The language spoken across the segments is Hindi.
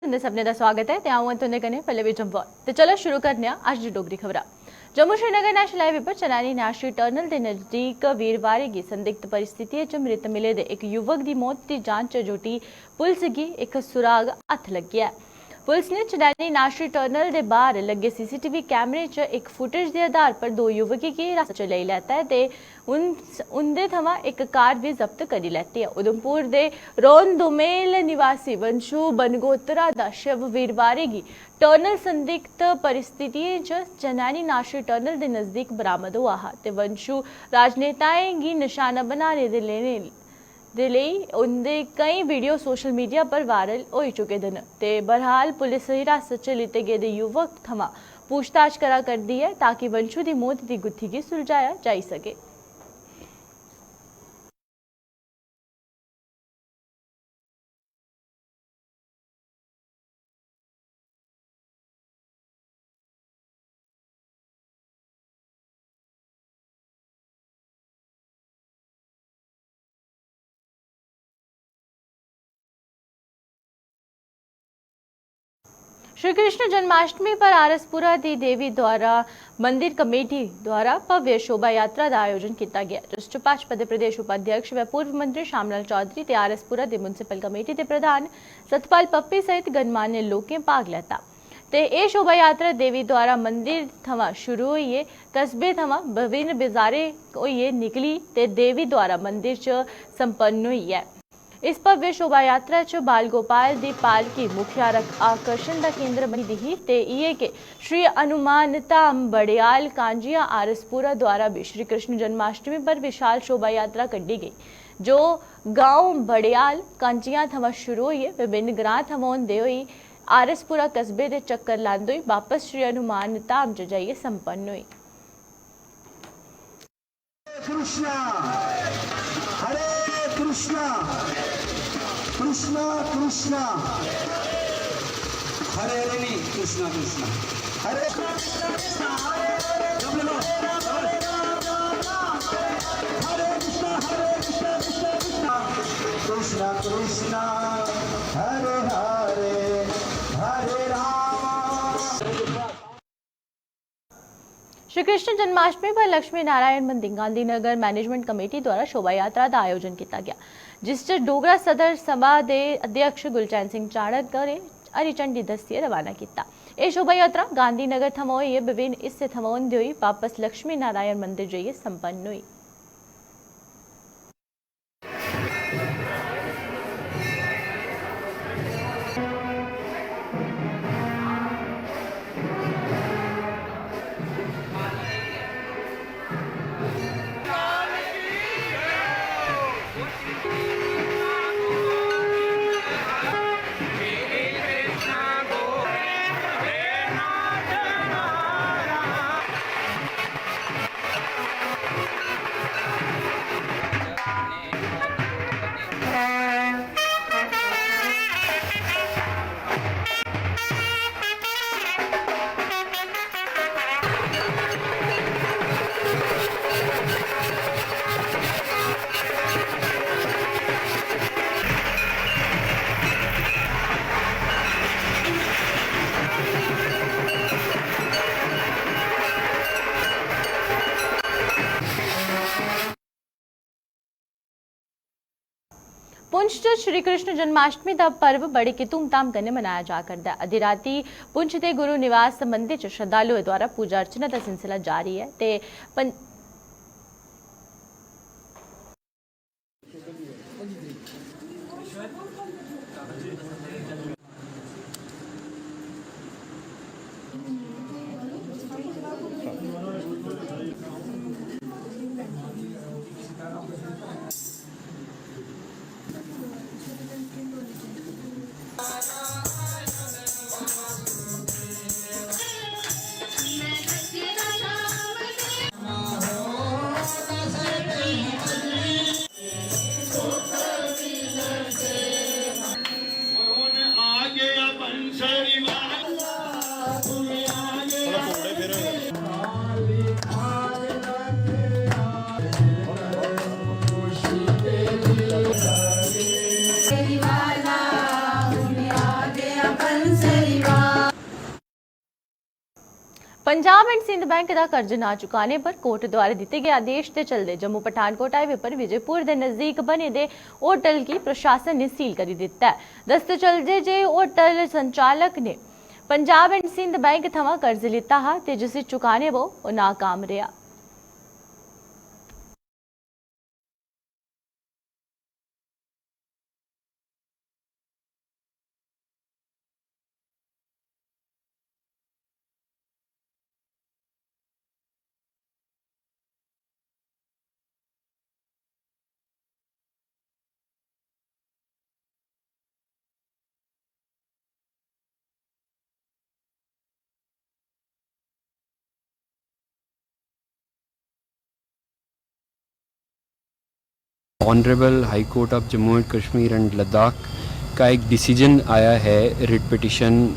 तुंदे सभनें दा स्वागत है ते अ'ऊं तुंदे कन्नै पल्लवी जम्वाल। ते चलो शुरू करने आं अज्ज दी डोगरी खबरां। जम्मू श्रीनगर नेशनल हाईवे पर चनैनी नेशनल टनल के नजदीक वीरवार की संदिग्ध परिस्थितियों च मृत मिले दे एक युवक की मौत की जांच च जुटी पुलिस गी एक सुराग हत्थ लग्गेआ है। पुलिस ने चनैनी नेशनल टनल के बाहर लगे सीसीटीवी कैमरे च एक फुटेज के आधार पर दो युवकें की हिरासत च लेई लैता है ते उंदे थमां एक कार भी जब्त करी लैती है। उधमपुर दे रोन-दुमेल निवासी वंशु बनगोत्रा दा शव वीरवार गी टनल संदिग्ध परिस्थितियों च चनैनी नेशनल टनल के नजदीक बरामद हुआ हा ते वंशु राजनेताएं गी निशाना बनाने दे लेई उंदे कई वीडियो सोशल मीडिया पर वायरल हो चुके हैं ते बहरहाल पुलिस हिरासत च लिते गेदे युवक थमां पूछताछ करा करदी है ताकि वंशु की मौत की गुत्थी गी सुलझाया जाई सके। श्री कृष्ण जन्माष्टमी पर आरसपुरा दी देवी द्वारा मंदिर कमेटी द्वारा भव्य शोभा यात्रा का आयोजन किया गया, जिस भाजपा के प्रदेश उपाध्यक्ष व पूर्व मंत्री श्यामलाल चौधरी ते आरसपुरा दी म्युनिसिपल कमेटी के प्रधान सतपाल पप्पी सहित गणमान्य लोकें भाग लैता। ते यह शोभा यात्रा देवी द्वारा मंदिर थमां शुरू होइए कस्बे थमां विभिन्न बाजारें होइए निकली ते देवी द्वारा मंदिर च संपन्न हुई है। इस भव्य शोभा यात्रा च बाल गोपाल दी पालकी मुख्य आकर्षण का केंद्र बनी दी ते इये के श्री हनुमान धाम बड़ियाल कांजिया आरसपुरा द्वारा भी श्री कृष्ण जन्माष्टमी पर विशाल शोभा यात्रा कड्ढी गई, जो गांव बड़ियाल कांजिया थमां शुरू होइए विभिन्न ग्रां थमां होंदे होई आरसपुरा कस्बे दे चक्कर लांदे होई वापस श्री हनुमान धाम च जाइए संपन्न हुई। कृष्णा हरे कृष्णा कृष्णा कृष्णा हरे हरे कृष्णा कृष्णा हरे कृष्णा कृष्णा कृष्णा कृष्णा हरे हरे हरे राम। श्री कृष्ण जन्माष्टमी पर लक्ष्मी नारायण मंदिर गांधीनगर मैनेजमेंट कमेटी द्वारा शोभा यात्रा का आयोजन किया गया, जिस डोगरा सदर सभा के अध्यक्ष गुलचैन सिंह चाणक्य ने हरी झंडी दस्सिए रवाना किया। यह शोभा यात्रा गांधीनगर थमां होइए विभिन्न हिस्से थमां होंदे होई वापस लक्ष्मी नारायण मंदिर जाइए संपन्न हुई। पुंछ च श्री कृष्ण जन्माष्टमी का पर्व बड़ी की धूमधाम कन्नै मनाया जा करदा है। अद्धी राती पुंछ के गुरु निवास मंदिर च श्रद्धालुओं द्वारा पूजा अर्चना का सिलसिला जारी है ते पंजाब एंड सिंध बैंक का कर्ज ना चुकाने पर कोर्ट द्वारा दिए गए आदेश के चलते जम्मू पठानकोट हाईवे पर विजयपुर के नजदीक बने दे होटल की प्रशासन ने सील कर दिता है। दसते चलते जे होटल संचालक ने पंजाब एंड सिंध बैंक थमां कर्ज लिता हा ते जिसे चुकाने वो नाकाम रहा। Honourable high court of Jammu and Kashmir and Ladakh का एक डिसीजन आया है रिट पिटिशन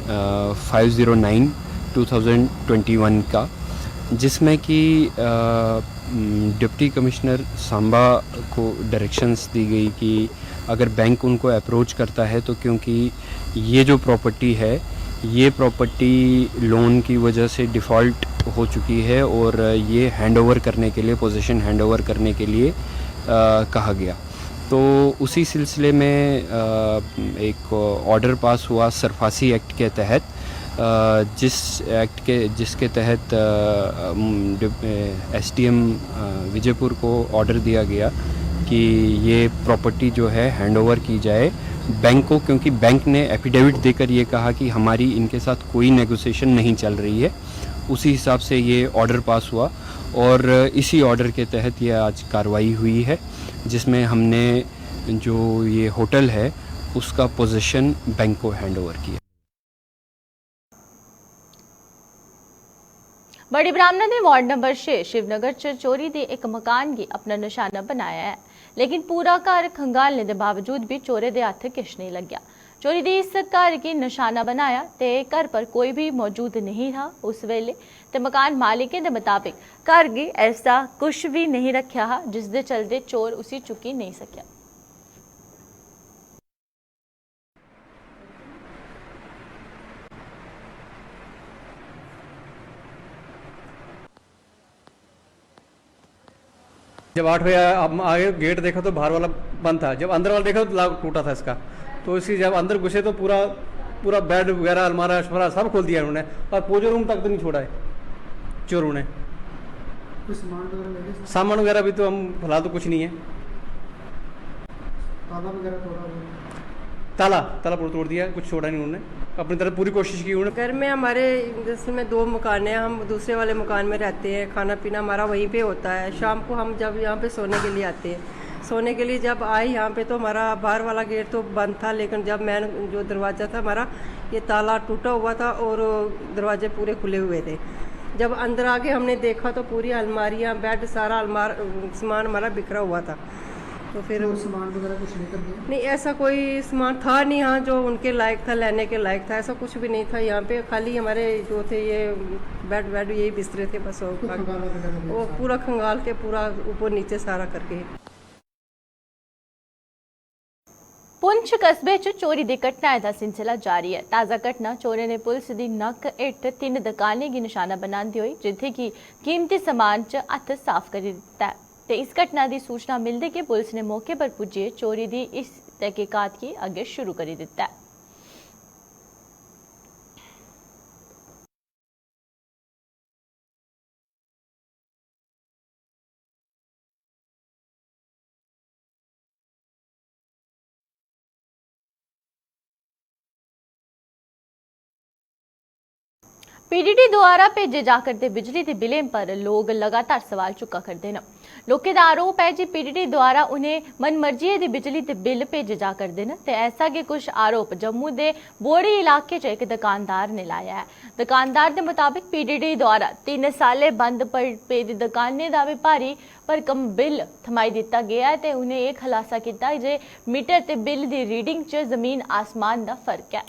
509/2021 का, जिसमें कि डिप्टी कमिश्नर सांबा को डायरेक्शंस दी गई कि अगर बैंक उनको अप्रोच करता है तो क्योंकि ये जो प्रॉपर्टी है ये प्रॉपर्टी लोन की वजह से डिफ़ॉल्ट हो चुकी है और ये हैंडओवर करने के लिए पोजीशन हैंडओवर करने के लिए कहा गया। तो उसी सिलसिले में एक ऑर्डर पास हुआ सरफासी एक्ट के तहत, जिसके तहत एसडीएम विजयपुर को ऑर्डर दिया गया कि ये प्रॉपर्टी जो है हैंडओवर की जाए बैंक को, क्योंकि बैंक ने एफिडेविट देकर ये कहा कि हमारी इनके साथ कोई नेगोशिएशन नहीं चल रही है। उसी हिसाब से ये ऑर्डर पास हुआ और इसी ऑर्डर के तहत ये आज कार्रवाई हुई है, जिसमें हमने जो ये होटल है उसका पोजीशन बैंक को हैंडओवर किया। बड़ी ब्राह्मणा ने वार्ड नंबर 6 शिवनगर च चोरी के एक मकान की अपना निशाना बनाया है, लेकिन पूरा घर खंगालने के बावजूद भी चोरे के हथ किश नहीं लग्या। चोरी दी इस घर की निशाना बनाया ते घर पर कोई भी मौजूद नहीं था उस वेले ते मकान मालिकें के मुताबिक घर की ऐसा कुछ भी नहीं रखा हा, जिसके चलते चोर उसी चुकी नहीं सकिया। जब 8 बजे हम आगे गेट देखा तो बाहर वाला बंद था, जब अंदर वाला देखा तो लॉक टूटा था इसका। तो इसी जब अंदर घुसे तो पूरा बेड वगैरह अलमारा शमारा सब खोल दिया उन्होंने और पूजो रूम तक तो नहीं छोड़ा है चोरों ने। सामान वगैरह भी तो हम फिलहाल तो कुछ नहीं है। ताला तोड़ दिया, कुछ छोड़ा नहीं उन्होंने, अपनी तरफ पूरी कोशिश की उन्होंने। घर में हमारे जैसे में 2 मकान हैं, हम दूसरे वाले मकान में रहते हैं, खाना पीना हमारा वहीं पे होता है। शाम को हम जब यहाँ पे सोने के लिए आते हैं, सोने के लिए जब आए यहाँ पे तो हमारा बाहर वाला गेट तो बंद था, लेकिन जब मैं जो दरवाज़ा था हमारा ये ताला टूटा हुआ था और दरवाजे पूरे खुले हुए थे। जब अंदर आके हमने देखा तो पूरी अलमारियाँ बेड सारा सामान हमारा बिखरा हुआ था। तो फिर सामान वगैरह कुछ लेकर गए? नहीं, ऐसा कोई सामान था नहीं यहाँ जो उनके लायक था, लेने के लायक था, ऐसा कुछ भी नहीं था यहाँ पे। खाली हमारे जो थे ये बेड यही बिस्तरे थे बस, वो पूरा खंगाल के पूरा ऊपर नीचे सारा करके। पुंछ कस्बे च चोरी दी घटनाएं दा सिलसिला जारी है। ताज़ा घटना चोरें ने पुलिस दी नक्क हेठ 3 दुकानें गी निशाना बनांदे होई जित्थे कि कीमती सामान च हत्थ साफ करी दित्ता है। ते इस घटना की सूचना मिलते कि पुलिस ने मौके पर पुज्जे चोरी की इस तहकीकात की अगे शुरू कर दिता है। पीडीडी द्वारा भेजे जाकर बिजली के बिलें पर लोग लगातार सवाल चुका करते हैं। लोगों का आरोप है कि पीडीडी द्वारा उन्हें मनमर्जी की बिजली के बिल भेजे जा करते हैं। तो ऐसा कि कुछ आरोप जम्मू के बोड़ी इलाके च एक दुकानदार ने लाया है। दुकानदार के मुताबिक पीडीडी द्वारा 3 साले बंद पे दी दुकानें का भी भारी भरकम बिल थमाई दिता गया है। तो उन्हें यह खुलासा किया जे मीटर ते बिल की रीडिंग च जमीन आसमान का फर्क है।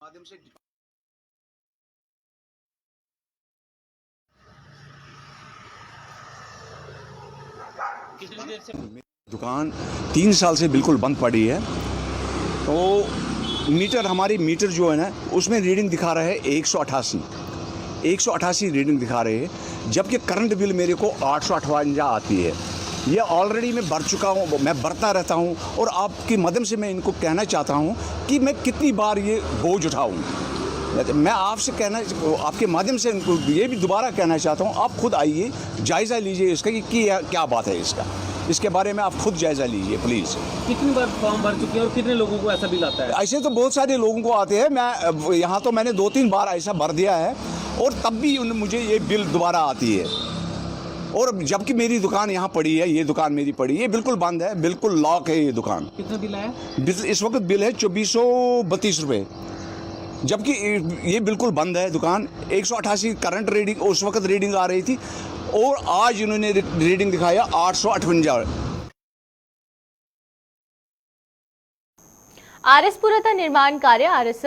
माध्यम से कितनी देर से दुकान 3 साल से बिल्कुल बंद पड़ी है। तो मीटर, हमारी मीटर जो है ना, उसमें रीडिंग दिखा रहा है 188 रीडिंग दिखा रहे हैं, जबकि करंट बिल मेरे को 858 आती है। ये ऑलरेडी मैं भर चुका हूँ, मैं भरता रहता हूँ। और आपके माध्यम से मैं इनको कहना चाहता हूँ कि मैं कितनी बार ये बोझ उठाऊँ। मैं आपसे आपके माध्यम से इनको ये भी दोबारा कहना चाहता हूँ, आप खुद आइए, जायज़ा लीजिए इसका कि क्या बात है इसके बारे में आप खुद जायज़ा लीजिए प्लीज़। कितनी बार फॉर्म भर चुके हैं और कितने लोगों को ऐसा बिल आता है? ऐसे तो बहुत सारे लोगों को आते हैं। मैं यहाँ तो मैंने 2-3 बार ऐसा भर दिया है और तब भी मुझे ये बिल दोबारा आती है। और जबकि मेरी दुकान यहाँ पड़ी है, ये दुकान मेरी पड़ी है, ये बिल्कुल बंद है, बिल्कुल लॉक है ये दुकान। कितना बिल आया? इस वक्त बिल है 2432 रुपये, जबकि ये बिल्कुल बंद है दुकान। 188 करंट रीडिंग उस वक्त रीडिंग आ रही थी और आज इन्होंने रीडिंग दिखाया 858। ਆਰਐਸਪੁਰਾ ਦਾ ਨਿਰਮਾਣ ਕਾਰਜ ਆਰਐਸ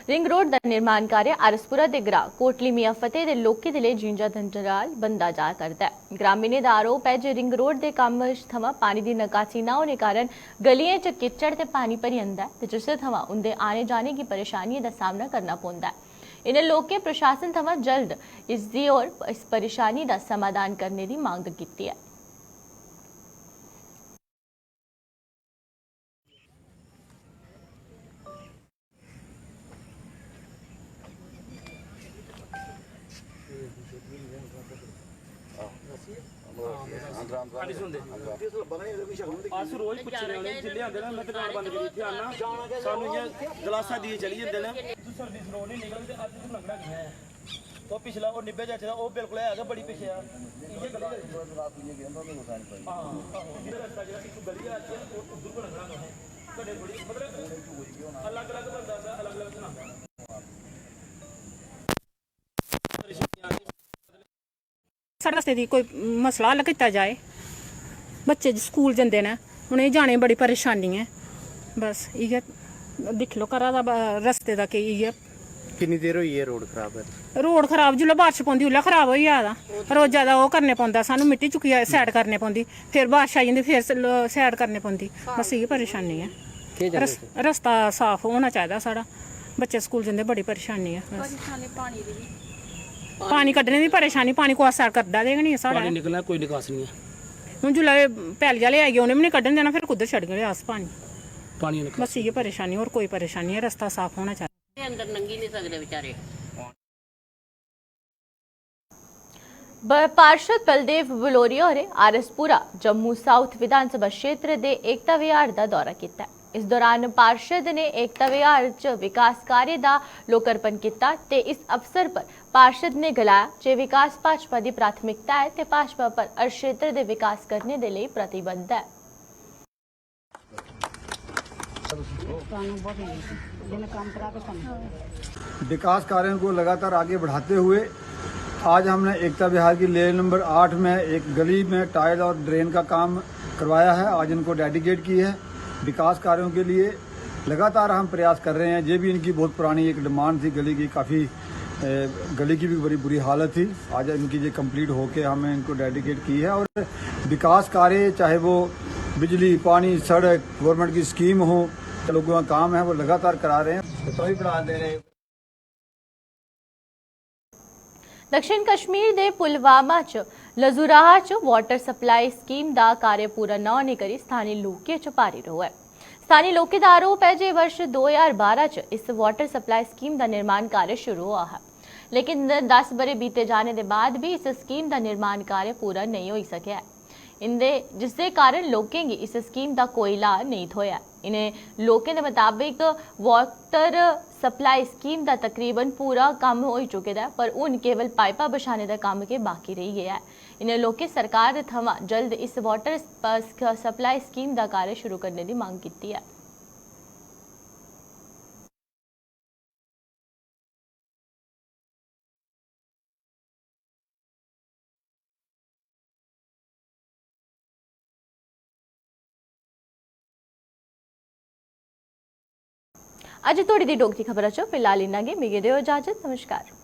ਰਿੰਗ ਰੋਡ ਦਾ ਨਿਰਮਾਣ ਕਾਰਜ ਆਰਐਸਪੁਰਾ ਦੇ ਗ੍ਰਾ ਕੋਟਲੀ ਮੀਆਂ ਫਤਿਹ ਦੇ ਲੋਕੀ ਦੇ ਲਈ ਜਿੰਜਾ ਦੰਜਰਾਲ ਬੰਦਾ ਜਾ ਕਰਦਾ ਹੈ। ਗ੍ਰਾਮੀਣੇ ਦਾ ਆਰੋਪ ਹੈ ਜੇ ਰਿੰਗ ਰੋਡ ਦੇ ਕੰਮ ਥਮਾਂ ਪਾਣੀ ਦੀ ਨਿਕਾਸੀ ਨਾ ਹੋਣੇ ਕਾਰਨ ਗਲੀਆਂ 'ਚ ਕਿਚੜ ਤੇ ਪਾਣੀ ਭਰੀ ਜਾਂਦਾ ਹੈ ਤੇ ਜਿਸ ਥਮਾਂ ਉਹਦੇ ਆने जाने की परेशानी ਦਾ ਸਾਹਮਣਾ ਕਰਨਾ ਪੈਂਦਾ ਹੈ। इन्हें लोकें प्रशासन थमां जल्द इसदी और इस परेशानी का समाधान करने की मांग की है। रोज पुछने वाले जिले आंदे ना, मैं दुकान बंद करी थी आना सानू ये गलासा दिए चली जांदे ना, सर्विस रोड नहीं निकलदे। आज तू लगड़ा है तो पिछला और निब्बे जाचे दा ओ बिल्कुल है बड़ी पीछे आ ये गली हां इधर रास्ता जेड़ा एक गली आती है और उधर को लगड़ा है कड़े थोड़ी मतलब अलग-अलग बंदा दा अलग-अलग सुनांदा। साढ़े रस्ते दी कोई मसला हल कीता जाए। बच्चे स्कूल जंदे ने, उ'नेंगी जाने बड़ी परेशानी है। बस इ'यै दिक्ख लो घरा दा रस्ते दा कि इ'यै। कितनी देर हुई है रोड खराब है? रोड खराब जिसलै बारिश पौंदी उसलै खराब होई जादा। रोजा दा ओह् करने पौंदा, सानू मिट्टी चुक्कियै सैड करने पौंदी, फिर बारिश आई जंदी फिर सैड करने पौंदी। बस इ'यै परेशानी है। रस्ता साफ होना चाहिदा साढ़ा। बच्चे स्कूल जंदे बड़ी परेशानी है। पानी कड्ढने दी परेशानी, पानी कुआ सैड करदा देगा नहीं साढ़ा। पानी निकलना कोई निकास नहीं है। हूँ जिसलै पैली आह्ले आई गे उ'नें भी नहीं कड्ढन देना, फिर कुद्धर छड्डगे अस पानी निकास। बस इ'यै परेशानी, और कोई परेशानी है। रस्ता साफ होना चाहिए। अंदर नंगी नहीं सकते बेचारे। पार्षद बलदेव बलोरिया होरें आरएसपुरा जम्मू साउथ विधानसभा क्षेत्र के एकता विहार का दौरा किया। इस दौरान पार्षद ने एकता विहार च विकास कार्य का लोकार्पण किया ते इस अवसर पर पार्षद ने गलाया जे विकास भाजपा की प्राथमिकता है ते भाजपा पर हर क्षेत्र के विकास करने के लिए प्रतिबद्ध है। विकास कार्यों को लगातार आगे बढ़ाते हुए आज हमने एकता विहार की लेन नंबर 8 में एक गली में टाइल और ड्रेन का काम करवाया है। आज इनको डेडिकेट की है। विकास कार्यों के लिए लगातार हम प्रयास कर रहे हैं। ये भी इनकी बहुत पुरानी एक डिमांड थी, गली की काफ़ी गली की भी बड़ी बुरी हालत थी। आज इनकी ये कंप्लीट होके हमने इनको डेडिकेट की है। और विकास कार्य चाहे वो बिजली, पानी, सड़क, गवर्नमेंट की स्कीम हो, लोगों का काम है वो लगातार करा रहे हैं। बढ़ा दे रहे हैं। दक्षिण कश्मीर के पुलवामा च लजुराह च वाटर सप्लाई स्कीम का कार्य पूरा न होने करी स्थानीय लोकें च भारी रोह है। स्थानीय लोकें का आरोप है जे वर्ष 2012 च इस वाटर सप्लाई स्कीम का निर्माण कार्य शुरू हुआ है, लेकिन 10 बरे बीते जाने के बाद भी इस स्कीम का निर्माण कार्य पूरा नहीं हो सकिया है। जिसके कारण लोकें गी इस स्कीम का कोई लाभ नहीं थोया। इन्हें लोकें के मुताबिक वाटर सप्लाई स्कीम का तकरीबन पूरा काम हो चुके है, पर हुण केवल पाइपा बिछाने का काम के बाकी रही गया है। इन्हें लोकें सरकार थमां जल्द इस वाटर सप्लाई स्कीम का कार्य शुरू करने की मांग की है। अज थोड़ी दी डोगरी खबर फिलहाल इन्ना गै। मिगी देओ इजाजत। नमस्कार।